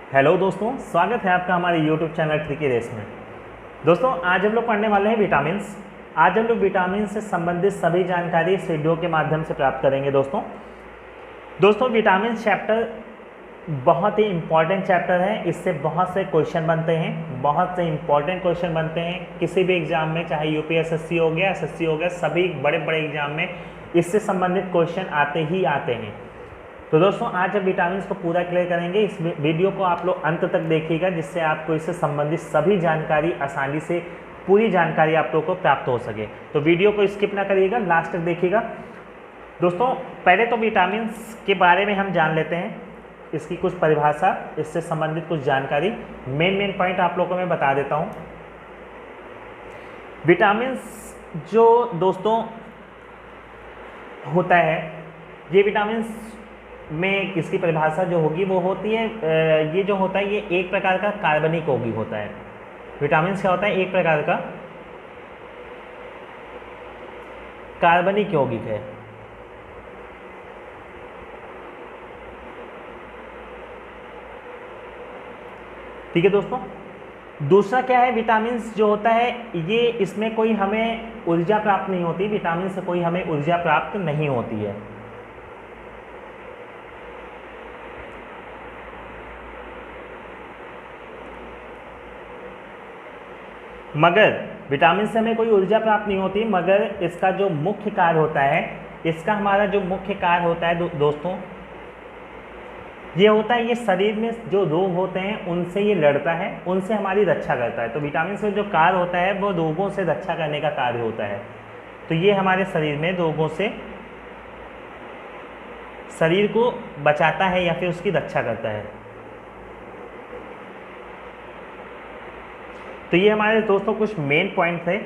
Hello दोस्तों, स्वागत है आपका हमारे यूट्यूब चैनल ट्रिकी रेस में। दोस्तों, आज हम लोग पढ़ने वाले हैं विटामिन्स। आज हम लोग विटामिन से संबंधित सभी जानकारी इस वीडियो के माध्यम से प्राप्त करेंगे। दोस्तों विटामिन चैप्टर बहुत ही इम्पॉर्टेंट चैप्टर है। इससे बहुत से क्वेश्चन बनते हैं, बहुत से इम्पॉर्टेंट क्वेश्चन बनते हैं किसी भी एग्जाम में, चाहे यूपीएसएससी हो गया, एसएससी हो गया, सभी बड़े बड़े एग्जाम में इससे संबंधित क्वेश्चन आते ही आते हैं। तो दोस्तों आज हम विटामिन को पूरा क्लियर करेंगे। इस वीडियो को आप लोग अंत तक देखिएगा, जिससे आपको इससे संबंधित सभी जानकारी आसानी से, पूरी जानकारी आप लोगों को प्राप्त हो सके। तो वीडियो को स्किप ना करिएगा, लास्ट तक देखिएगा। दोस्तों पहले तो विटामिन के बारे में हम जान लेते हैं, इसकी कुछ परिभाषा, इससे संबंधित कुछ जानकारी, मेन पॉइंट आप लोगों को मैं बता देता हूँ। विटामिन जो दोस्तों होता है, ये विटामिन में इसकी परिभाषा जो होगी वो होती है, ये जो होता है ये एक प्रकार का कार्बनिक यौगिक होता है। विटामिन क्या होता है? एक प्रकार का कार्बनिक यौगिक है। ठीक है दोस्तों। दूसरा क्या है, विटामिन जो होता है ये, इसमें कोई हमें ऊर्जा प्राप्त नहीं होती, विटामिन से कोई हमें ऊर्जा प्राप्त नहीं होती है। मगर विटामिन से हमें कोई ऊर्जा प्राप्त नहीं होती, मगर इसका जो मुख्य कार्य होता है, इसका हमारा जो मुख्य कार्य होता है दोस्तों, ये होता है, ये शरीर में जो रोग होते हैं उनसे ये लड़ता है, उनसे हमारी रक्षा करता है। तो विटामिन से जो कार्य होता है वो रोगों से रक्षा करने का कार्य होता है। तो ये हमारे शरीर में रोगों से, शरीर को बचाता है या फिर उसकी रक्षा करता है। तो ये हमारे दोस्तों कुछ मेन पॉइंट थे।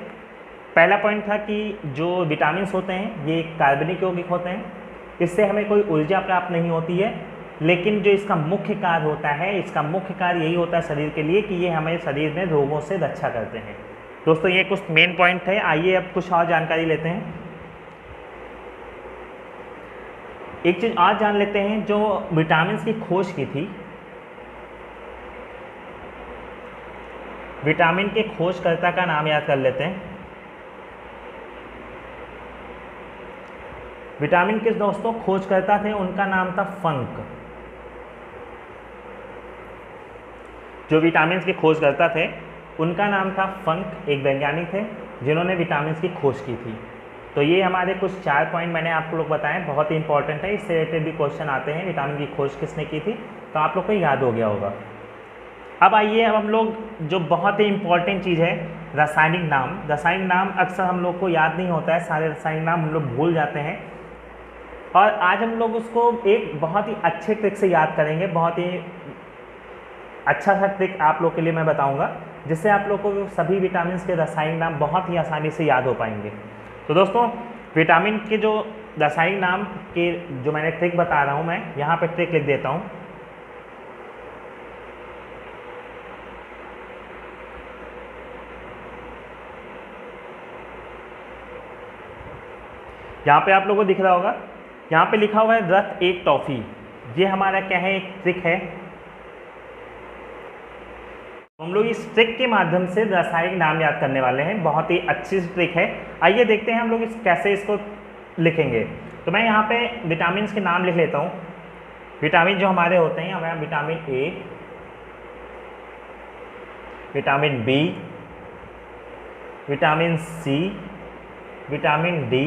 पहला पॉइंट था कि जो विटामिन होते हैं ये कार्बनिक यौगिक होते हैं, इससे हमें कोई ऊर्जा प्राप्त नहीं होती है, लेकिन जो इसका मुख्य कार्य होता है, इसका मुख्य कार्य यही होता है शरीर के लिए कि ये हमें शरीर में रोगों से रक्षा करते हैं। दोस्तों ये कुछ मेन पॉइंट थे। आइए अब कुछ और जानकारी लेते हैं। एक चीज़ और जान लेते हैं, जो विटामिन की खोज की थी, विटामिन के खोजकर्ता का नाम याद कर लेते हैं। विटामिन के दोस्तों खोजकर्ता थे, उनका नाम था फंक। जो विटामिन के खोजकर्ता थे उनका नाम था फंक, एक वैज्ञानिक थे जिन्होंने विटामिन की खोज की थी। तो ये हमारे कुछ 4 पॉइंट मैंने आपको लोग बताएं, बहुत ही इंपॉर्टेंट है, इससे रिलेटेड भी क्वेश्चन आते हैं। विटामिन की खोज किसने की थी, तो आप लोग को याद हो गया होगा। अब आइए, अब हम लोग जो बहुत ही इंपॉर्टेंट चीज़ है, रासायनिक नाम। रासायनिक नाम अक्सर हम लोग को याद नहीं होता है, सारे रासायनिक नाम हम लोग भूल जाते हैं, और आज हम लोग उसको एक बहुत ही अच्छे ट्रिक से याद करेंगे। बहुत ही अच्छा सा ट्रिक आप लोग के लिए मैं बताऊंगा, जिससे आप लोग को सभी विटामिन के रासायनिक नाम बहुत ही आसानी से याद हो पाएंगे। तो दोस्तों विटामिन के जो रासायनिक नाम के जो मैंने ट्रिक बता रहा हूँ, मैं यहाँ पे ट्रिक लिख देता हूँ। यहाँ पे आप लोगों को दिख रहा होगा, यहाँ पे लिखा हुआ है रथ एक टॉफी। ये हमारा क्या है, एक ट्रिक है। हम लोग इस ट्रिक के माध्यम से रासायनिक नाम याद करने वाले हैं। बहुत ही अच्छी ट्रिक है। आइए देखते हैं हम लोग कैसे इसको लिखेंगे। तो मैं यहाँ पे विटामिन के नाम लिख लेता हूँ। विटामिन जो हमारे होते हैं, हमारे vitamin A, vitamin B, vitamin C, vitamin D,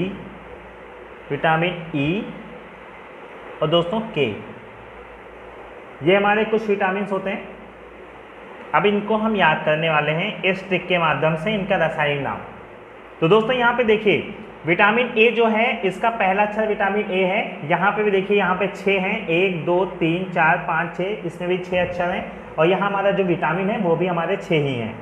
vitamin E और दोस्तों के, ये हमारे कुछ विटामिन होते हैं। अब इनको हम याद करने वाले हैं इस ट्रिक के माध्यम से, इनका रासायनिक नाम। तो दोस्तों यहाँ पे देखिए, विटामिन ए जो है, इसका पहला अक्षर विटामिन ए है। यहाँ पे भी देखिए, यहाँ पे 6 हैं, 1 2 3 4 5 6, इसमें भी 6 अक्षर हैं, और यहाँ हमारा जो विटामिन है वो भी हमारे 6 ही हैं।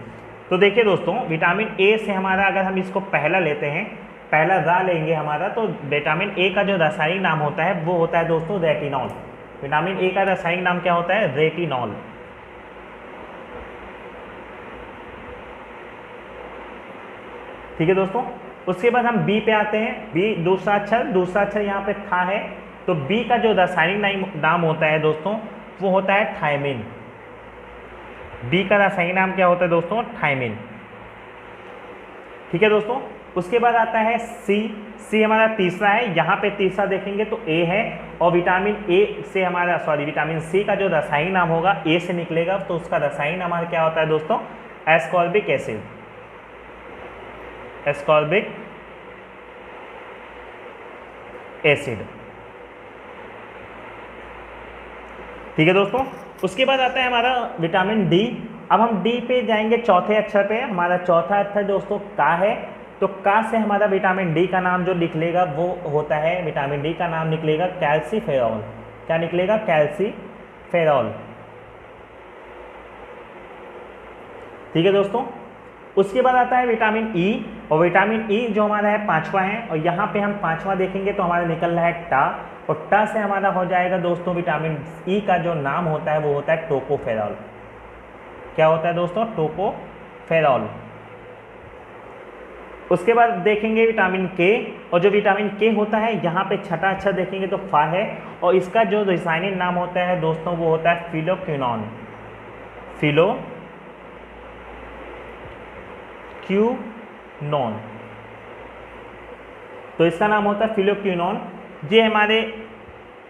तो देखिए दोस्तों, विटामिन ए से हमारा, अगर हम इसको पहला लेते हैं, पहला रा लेंगे हमारा, तो विटामिन ए का जो रासायनिक नाम होता है वो होता है दोस्तों रेटिनॉल। विटामिन ए का रासायनिक नाम क्या होता है? रेटिनॉल। ठीक है दोस्तों। उसके बाद हम बी पे आते हैं। बी दूसरा अक्षर यहाँ पे था है, तो बी का जो रासायनिक नाम होता है दोस्तों वो होता है थायमिन। बी का रासायनिक नाम क्या होता है दोस्तों? थायमिन। ठीक है दोस्तों, उसके बाद आता है सी। सी हमारा तीसरा है, यहाँ पे तीसरा देखेंगे तो ए है, और विटामिन ए से हमारा विटामिन सी का जो रासायनिक नाम होगा ए से निकलेगा, तो उसका रासायनिक नाम हमारा क्या होता है दोस्तों? Ascorbic acid. Ascorbic acid. ठीक है दोस्तों, उसके बाद आता है हमारा विटामिन डी। अब हम डी पे जाएंगे चौथे अक्षर पे। हमारा चौथा अक्षर दोस्तों का है, तो का से हमारा विटामिन डी का नाम जो निकलेगा वो होता है, विटामिन डी का नाम निकलेगा कैल्सीफेरॉल। क्या निकलेगा? कैल्सीफेरॉल। ठीक है दोस्तों, उसके बाद आता है विटामिन ई, और विटामिन ई जो हमारा है पांचवा है, और यहाँ पे हम पांचवा देखेंगे तो हमारा निकल रहा है टा, और टा से हमारा हो जाएगा दोस्तों विटामिन ई का जो नाम होता है वो होता है टोकोफेरॉल। क्या होता है दोस्तों? टोकोफेरॉल। उसके बाद देखेंगे विटामिन के, और जो विटामिन के होता है यहाँ पे छठा अक्षर देखेंगे तो फा है, और इसका जो रासायनिक नाम होता है दोस्तों वो होता है फिलोक्विनोन। फिलोक्विनोन, तो इसका नाम होता है फिलोक्विनोन। ये हमारे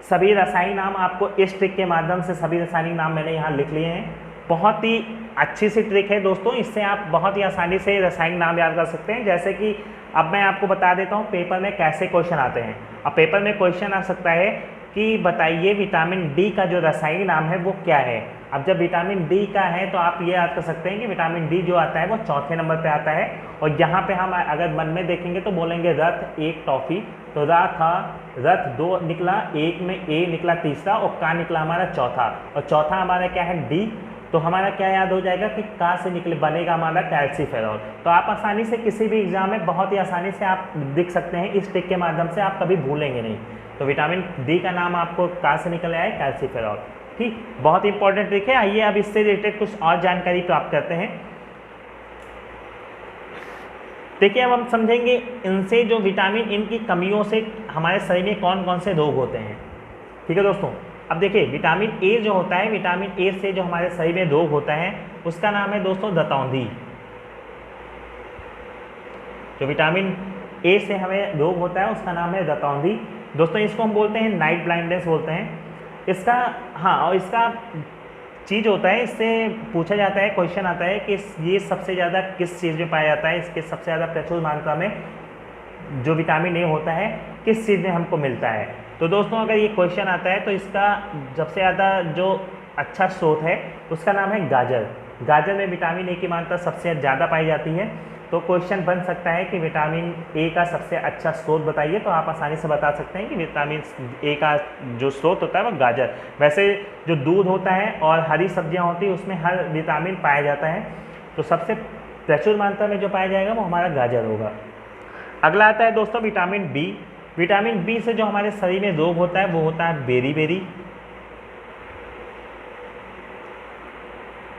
सभी रासायनिक नाम आपको इस ट्रिक के माध्यम से सभी रासायनिक नाम मैंने यहाँ लिख लिए हैं। बहुत ही अच्छी सी ट्रिक है दोस्तों, इससे आप बहुत ही आसानी से रासायनिक नाम याद कर सकते हैं। जैसे कि अब मैं आपको बता देता हूँ पेपर में कैसे क्वेश्चन आते हैं। अब पेपर में क्वेश्चन आ सकता है कि बताइए विटामिन डी का जो रासायनिक नाम है वो क्या है। अब जब विटामिन डी का है तो आप ये याद कर सकते हैं कि विटामिन डी जो आता है वो चौथे नंबर पे आता है, और यहाँ पे हम अगर मन में देखेंगे तो बोलेंगे रथ एक टॉफी, तो रा था, रथ दो निकला, एक में ए निकला तीसरा, और का निकला हमारा चौथा, और चौथा हमारा क्या है? डी। तो हमारा क्या याद हो जाएगा कि का से निकले बनेगा हमारा कैल्सीफेरॉल। तो आप आसानी से किसी भी एग्जाम में बहुत ही आसानी से आप दिख सकते हैं इस ट्रिक के माध्यम से, आप कभी भूलेंगे नहीं। तो विटामिन डी का नाम आपको का से निकल आया है कैल्सीफेरॉल। ठीक, बहुत इंपॉर्टेंट ट्रिक है। आइए अब इससे रिलेटेड कुछ और जानकारी प्राप्त करते हैं। देखिए अब हम समझेंगे इनसे जो विटामिन इनकी कमियों से हमारे शरीर में कौन कौन से रोग होते हैं। ठीक है दोस्तों, अब देखिए विटामिन ए जो होता है, विटामिन ए से जो हमारे शरीर में रोग होता है उसका नाम है दोस्तों दतौंधी। जो विटामिन ए से हमें रोग होता है उसका नाम है दतौंधी। दोस्तों इसको हम बोलते हैं नाइट ब्लाइंडनेस बोलते हैं इसका। हाँ, और इसका चीज़ होता है, इससे पूछा जाता है, क्वेश्चन आता है कि ये सबसे ज़्यादा किस चीज़ में पाया जाता है, इसके सबसे ज़्यादा प्रचुर मात्रा में जो विटामिन ए होता है किस चीज़ में हमको मिलता है। तो दोस्तों अगर ये क्वेश्चन आता है तो इसका सबसे ज़्यादा जो अच्छा स्रोत है उसका नाम है गाजर। गाजर में विटामिन ए की मात्रा सबसे ज़्यादा पाई जाती है। तो क्वेश्चन बन सकता है कि विटामिन ए का सबसे अच्छा स्रोत बताइए, तो आप आसानी से बता सकते हैं कि विटामिन ए का जो स्रोत होता है वो गाजर। वैसे जो दूध होता है और हरी सब्जियां होती है उसमें हर विटामिन पाया जाता है, तो सबसे प्रचुर मात्रा में जो पाया जाएगा वो हमारा गाजर होगा। अगला आता है दोस्तों विटामिन बी। विटामिन बी से जो हमारे शरीर में रोग होता है वो होता है बेरी।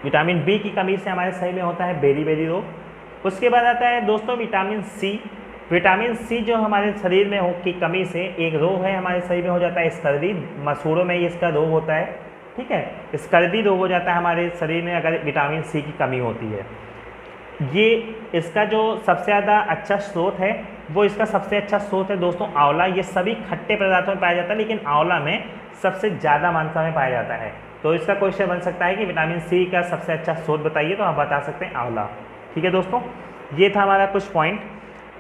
विटामिन बी की कमी से हमारे शरीर में होता है बेरी रोग। उसके बाद आता है दोस्तों विटामिन सी। विटामिन सी जो हमारे शरीर में हो की कमी से एक रोग है हमारे शरीर में हो जाता है स्कर्वी। मसूड़ों में इसका रोग होता है, ठीक है, स्कर्वी रोग हो जाता है हमारे शरीर में अगर विटामिन सी की कमी होती है। ये इसका जो सबसे ज़्यादा अच्छा स्रोत है वो इसका सबसे अच्छा स्रोत है दोस्तों आंवला। ये सभी खट्टे पदार्थों में पाया जाता है लेकिन आंवला में सबसे ज़्यादा मात्रा में पाया जाता है। तो इसका क्वेश्चन बन सकता है कि विटामिन सी का सबसे अच्छा स्रोत बताइए, तो आप बता सकते हैं आंवला। ठीक है दोस्तों, ये था हमारा कुछ पॉइंट।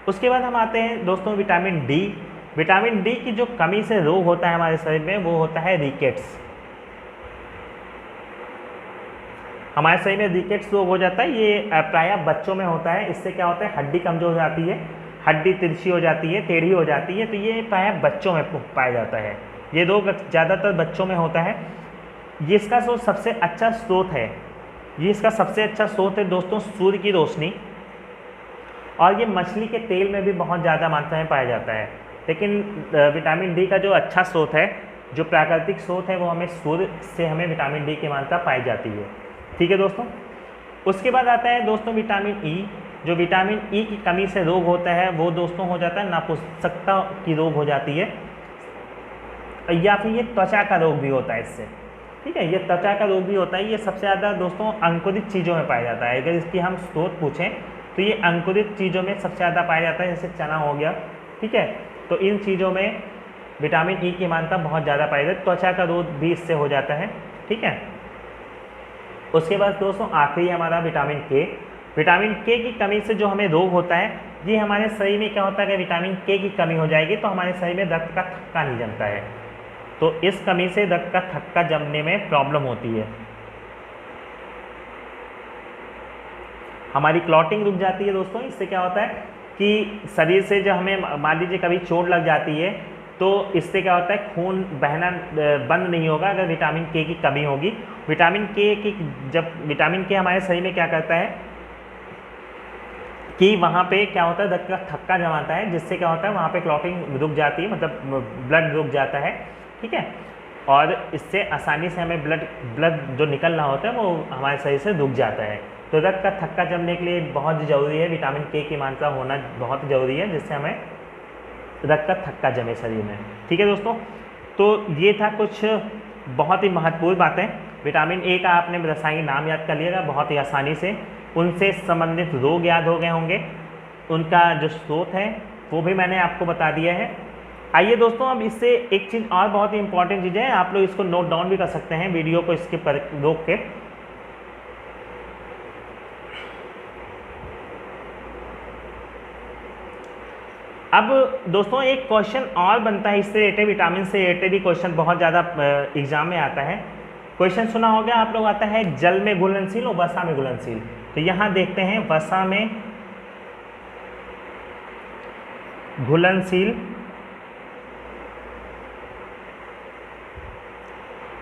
उसके बाद हम आते हैं दोस्तों विटामिन डी। विटामिन डी की जो कमी से रोग होता है हमारे शरीर में वो होता है रिकेट्स। हमारे शरीर में रिकेट्स रोग हो जाता है, ये प्रायः बच्चों में होता है। इससे क्या होता है, हड्डी कमजोर हो जाती है, हड्डी तिरछी हो जाती है, टेढ़ी हो जाती है। तो ये प्रायः बच्चों में पाया जाता है, ये रोग ज़्यादातर बच्चों में होता है। ये इसका जो सबसे अच्छा स्रोत है, ये इसका सबसे अच्छा स्रोत है दोस्तों सूर्य की रोशनी, और ये मछली के तेल में भी बहुत ज़्यादा मात्रा में पाया जाता है। लेकिन विटामिन डी का जो अच्छा स्रोत है, जो प्राकृतिक स्रोत है, वो हमें सूर्य से हमें विटामिन डी की मात्रा पाई जाती है। ठीक है दोस्तों, उसके बाद आता है दोस्तों विटामिन ई। जो विटामिन ई की कमी से रोग होता है वो दोस्तों हो जाता है नपुंसकता की रोग हो जाती है, या फिर ये त्वचा का रोग भी होता है इससे। ठीक है। ये त्वचा का रोग भी होता है, ये सबसे ज़्यादा दोस्तों अंकुरित चीज़ों में पाया जाता है। अगर इसकी हम स्रोत पूछें तो ये अंकुरित चीज़ों में सबसे ज़्यादा पाया जाता है, जैसे चना हो गया, ठीक है। तो इन चीज़ों में विटामिन ई की मात्रा बहुत ज़्यादा पाई जाती है, त्वचा का रोग भी इससे हो जाता है, ठीक है। उसके बाद दोस्तों आखिरी हमारा विटामिन के। विटामिन के की कमी से जो हमें रोग होता है, ये हमारे शरीर में क्या होता है, अगर विटामिन के की कमी हो जाएगी तो हमारे शरीर में रक्त का थक्का नहीं जमता है, तो इस कमी से रक्त का थक्का जमने में प्रॉब्लम होती है, हमारी क्लॉटिंग रुक जाती है दोस्तों। इससे क्या होता है कि शरीर से जब हमें मान लीजिए कभी चोट लग जाती है तो इससे क्या होता है, खून बहना बंद नहीं होगा अगर विटामिन के की कमी होगी। विटामिन के की जब विटामिन के हमारे शरीर में क्या करता है कि वहाँ पे क्या होता है, रक्त का थक्का जमाता है, जिससे क्या होता है वहाँ पे क्लॉटिंग रुक जाती है, मतलब ब्लड रुक जाता है, ठीक है। और इससे आसानी से हमें ब्लड जो निकल रहा होता है वो हमारे शरीर से रुक जाता है। तो रक्त का थक्का जमने के लिए बहुत ज़रूरी है विटामिन के की मात्रा होना बहुत ज़रूरी है, जिससे हमें रक्त का थक्का जमे शरीर में, ठीक है दोस्तों। तो ये था कुछ बहुत ही महत्वपूर्ण बातें। विटामिन ए का आपने रासायनिक नाम याद कर लिएगा बहुत ही आसानी से, उनसे संबंधित रोग याद हो गए होंगे, उनका जो स्रोत है वो भी मैंने आपको बता दिया है। आइए दोस्तों, अब इससे एक चीज़ और बहुत ही इंपॉर्टेंट चीज़ है, आप लोग इसको नोट डाउन भी कर सकते हैं वीडियो को इसके पर रोक के। अब दोस्तों एक क्वेश्चन और बनता है इससे रिलेटेड, विटामिन से रिलेटेड ही क्वेश्चन बहुत ज़्यादा एग्जाम में आता है। क्वेश्चन सुना हो गया आप लोग, आता है जल में घुलनशील और वसा में घुलनशील। तो यहाँ देखते हैं वसा में घुलनशील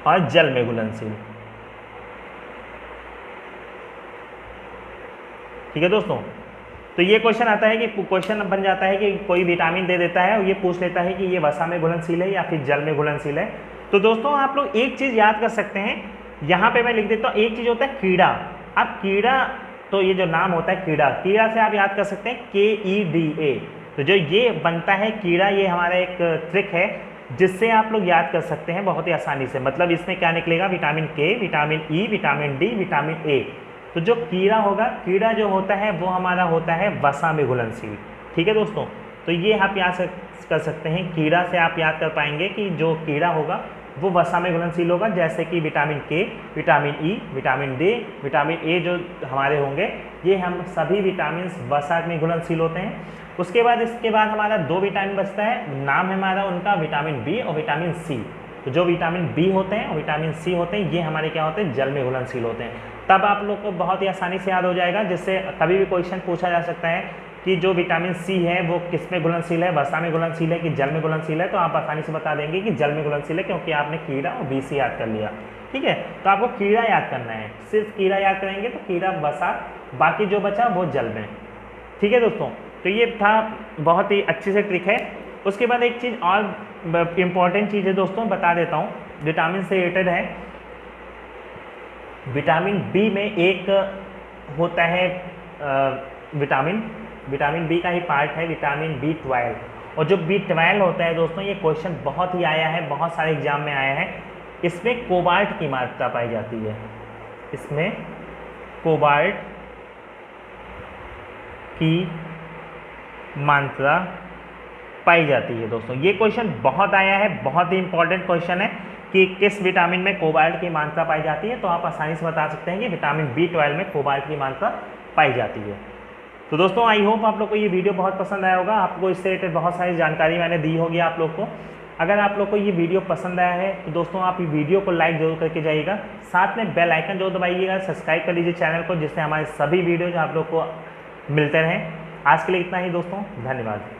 और जल में घुलनशील, ठीक है दोस्तों। तो ये क्वेश्चन आता है कि क्वेश्चन बन जाता है कि कोई विटामिन दे देता है और ये पूछ लेता है कि ये वसा में घुलनशील है या फिर जल में घुलनशील है। तो दोस्तों आप लोग एक चीज़ याद कर सकते हैं, यहाँ पे मैं लिख देता हूँ, एक चीज़ होता है कीड़ा। अब कीड़ा, तो ये जो नाम होता है कीड़ा, कीड़ा से आप याद कर सकते हैं KEDA। तो जो ये बनता है कीड़ा, ये हमारा एक ट्रिक है जिससे आप लोग याद कर सकते हैं बहुत ही आसानी से। मतलब इसमें क्या निकलेगा, विटामिन के, vitamin E, vitamin D, vitamin A. तो जो कीड़ा होगा, कीड़ा जो होता है वो हमारा होता है वसा में घुलनशील, ठीक है दोस्तों। तो ये आप याद कर सकते हैं, कीड़ा से आप याद कर पाएंगे कि जो कीड़ा होगा वो वसा में घुलनशील होगा, जैसे कि विटामिन के, vitamin E, vitamin D, vitamin A जो हमारे होंगे, ये हम सभी विटामिन वसा में घुलनशील होते हैं। उसके बाद इसके बाद हमारा दो विटामिन बचता है, नाम है हमारा उनका विटामिन बी और विटामिन सी। तो जो विटामिन बी होते हैं और विटामिन सी होते हैं, ये हमारे क्या होते हैं, जल में घुलनशील होते हैं। तब आप लोग को बहुत ही आसानी से याद हो जाएगा, जिससे कभी भी क्वेश्चन पूछा जा सकता है कि जो विटामिन सी है वो किस में घुलनशील है, वसा में घुलनशील है कि जल में घुलनशील है, तो आप आसानी से बता देंगे कि जल में घुलनशील है, क्योंकि आपने कीड़ा और बी सी याद कर लिया, ठीक है। तो आपको कीड़ा याद करना है, सिर्फ कीड़ा याद करेंगे तो कीड़ा, वसा, बाकी जो बचा वो जल में, ठीक है दोस्तों। तो ये था, बहुत ही अच्छी से ट्रिक है। उसके बाद एक चीज़ और इम्पॉर्टेंट चीज़ है दोस्तों, बता देता हूँ, विटामिन से रिलेटेड है। विटामिन बी में एक होता है विटामिन बी का ही पार्ट है विटामिन B12, और जो B12 होता है दोस्तों, ये क्वेश्चन बहुत ही आया है, बहुत सारे एग्जाम में आया है। इसमें कोबाल्ट की मात्रा पाई जाती है, इसमें कोबाल्ट की मात्रा पाई जाती है दोस्तों। ये क्वेश्चन बहुत आया है, बहुत ही इंपॉर्टेंट क्वेश्चन है कि किस विटामिन में कोबाल्ट की मात्रा पाई जाती है। तो आप आसानी से बता सकते हैं कि विटामिन B12 में कोबाल्ट की मात्रा पाई जाती है। तो दोस्तों आई होप आप लोग को ये वीडियो बहुत पसंद आया होगा, आपको इससे रिलेटेड बहुत सारी जानकारी मैंने दी होगी आप लोग को। अगर आप लोग को ये वीडियो पसंद आया है तो दोस्तों आप ये वीडियो को लाइक जरूर करके जाइएगा, साथ में बेल आइकन जरूर दबाइएगा, सब्सक्राइब कर लीजिए चैनल को, जिससे हमारे सभी वीडियोज आप लोग को मिलते रहें। आज के लिए इतना ही दोस्तों, धन्यवाद।